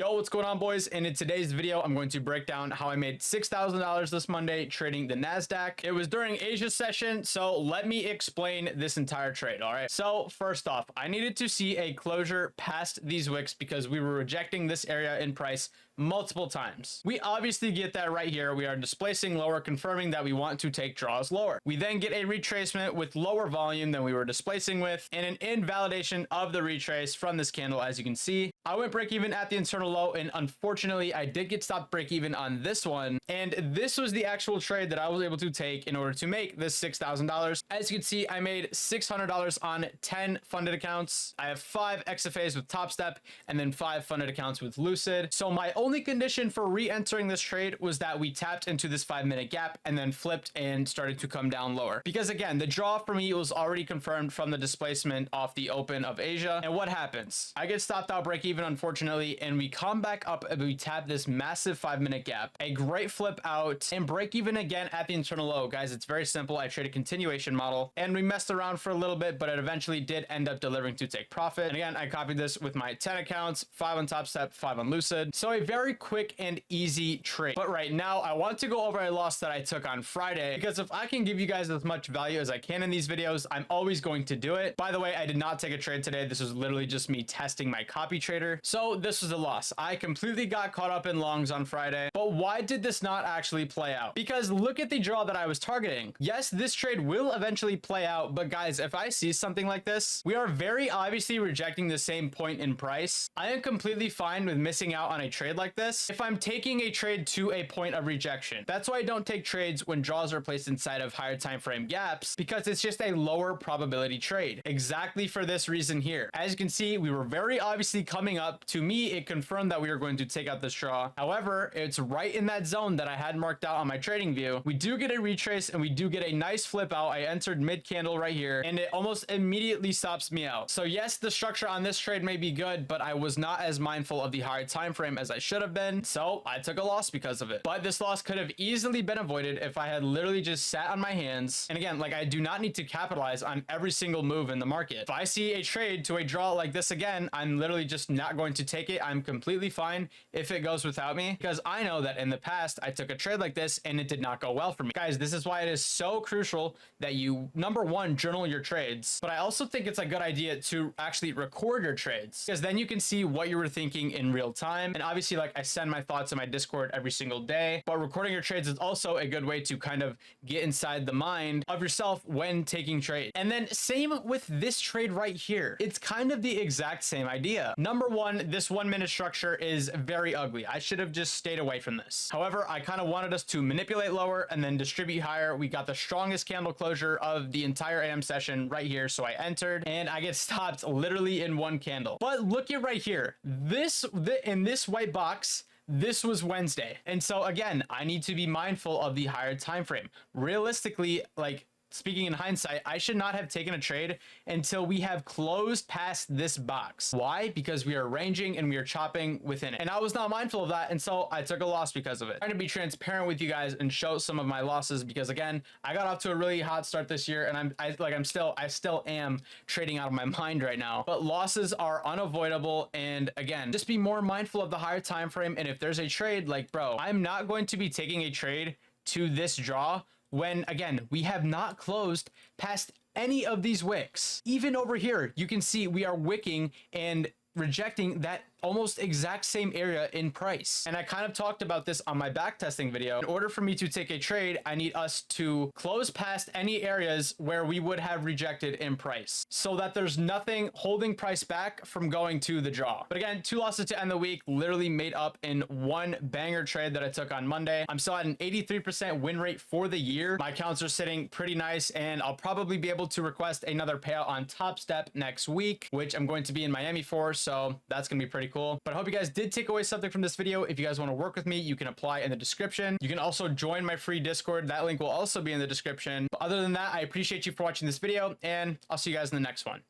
Yo, what's going on, boys? And in today's video, I'm going to break down how I made $6,000 this Monday trading the NASDAQ. It was during Asia session, so let me explain this entire trade, all right? So first off, I needed to see a closure past these wicks because we were rejecting this area in price multiple times. We obviously get that right here. We are displacing lower, confirming that we want to take draws lower. We then get a retracement with lower volume than we were displacing with, and an invalidation of the retrace from this candle, as you can see. I went break even at the internal low, and unfortunately I did get stopped break even on this one, and this was the actual trade that I was able to take in order to make this $6,000. As you can see, I made $600 on 10 funded accounts. I have 5 XFAs with Top Step and then 5 funded accounts with Lucid. So my only condition for re-entering this trade was that we tapped into this 5-minute gap and then flipped and started to come down lower, because again, the draw for me was already confirmed from the displacement off the open of Asia. And what happens? I get stopped out break even, unfortunately, and we come back up and we tap this massive 5-minute gap, a great flip out, and break even again at the internal low. Guys, it's very simple. I trade a continuation model and we messed around for a little bit, but it eventually did end up delivering to take profit. And again, I copied this with my 10 accounts, 5 on Top Step, 5 on Lucid. So a very quick and easy trade. But right now I want to go over a loss that I took on Friday, because if I can give you guys as much value as I can in these videos, I'm always going to do it. By the way, I did not take a trade today. This was literally just me testing my copy trader. So this was a loss. I completely got caught up in longs on Friday. But why did this not actually play out? Because look at the draw that I was targeting. Yes, this trade will eventually play out, but guys, if I see something like this, we are very obviously rejecting the same point in price. I am completely fine with missing out on a trade like this if I'm taking a trade to a point of rejection. That's why I don't take trades when draws are placed inside of higher time frame gaps, because it's just a lower probability trade. Exactly for this reason here. As you can see, we were very obviously coming up. To me, it confirmed that we were going to take out this draw. However, it's right in that zone that I had marked out on my trading view. We do get a retrace and we do get a nice flip out. I entered mid candle right here and it almost immediately stops me out. So yes, the structure on this trade may be good, but I was not as mindful of the higher time frame as I should have been. So I took a loss because of it. But this loss could have easily been avoided if I had literally just sat on my hands. And again, like, I do not need to capitalize on every single move in the market. If I see a trade to a draw like this again, I'm literally just not going to take it. I'm completely fine if it goes without me, because I know that in the past I took a trade like this and it did not go well for me. Guys, this is why it is so crucial that you, number one, journal your trades. But I also think it's a good idea to actually record your trades, because then you can see what you were thinking in real time. And obviously, like, I send my thoughts in my Discord every single day, but recording your trades is also a good way to kind of get inside the mind of yourself when taking trades. And then same with this trade right here. It's kind of the exact same idea. Number one, this 1-minute structure is very ugly. I should have just stayed away from this. However, I kind of wanted us to manipulate lower and then distribute higher. We got the strongest candle closure of the entire AM session right here. So I entered and I get stopped literally in one candle. But look at right here. In this white box, this was Wednesday. And so again, I need to be mindful of the higher time frame. Realistically, like, speaking in hindsight, I should not have taken a trade until we have closed past this box. Why? Because we are ranging and we are chopping within it. And I was not mindful of that, and so I took a loss because of it. I'm trying to be transparent with you guys and show some of my losses, because again, I got off to a really hot start this year, and I still am trading out of my mind right now. But losses are unavoidable, and again, just be more mindful of the higher time frame. And if there's a trade, like, bro, I'm not going to be taking a trade to this draw when, again, we have not closed past any of these wicks. Even over here, you can see we are wicking and rejecting that almost exact same area in price. And I kind of talked about this on my back testing video. In order for me to take a trade, I need us to close past any areas where we would have rejected in price, so that there's nothing holding price back from going to the draw. But again, 2 losses to end the week, literally made up in one banger trade that I took on Monday. I'm still at an 83% win rate for the year. My accounts are sitting pretty nice, and I'll probably be able to request another payout on Top Step next week, which I'm going to be in Miami for. So that's gonna be pretty cool. But I hope you guys did take away something from this video. If you guys want to work with me, you can apply in the description. You can also join my free Discord. That link will also be in the description. But other than that, I appreciate you for watching this video, and I'll see you guys in the next one.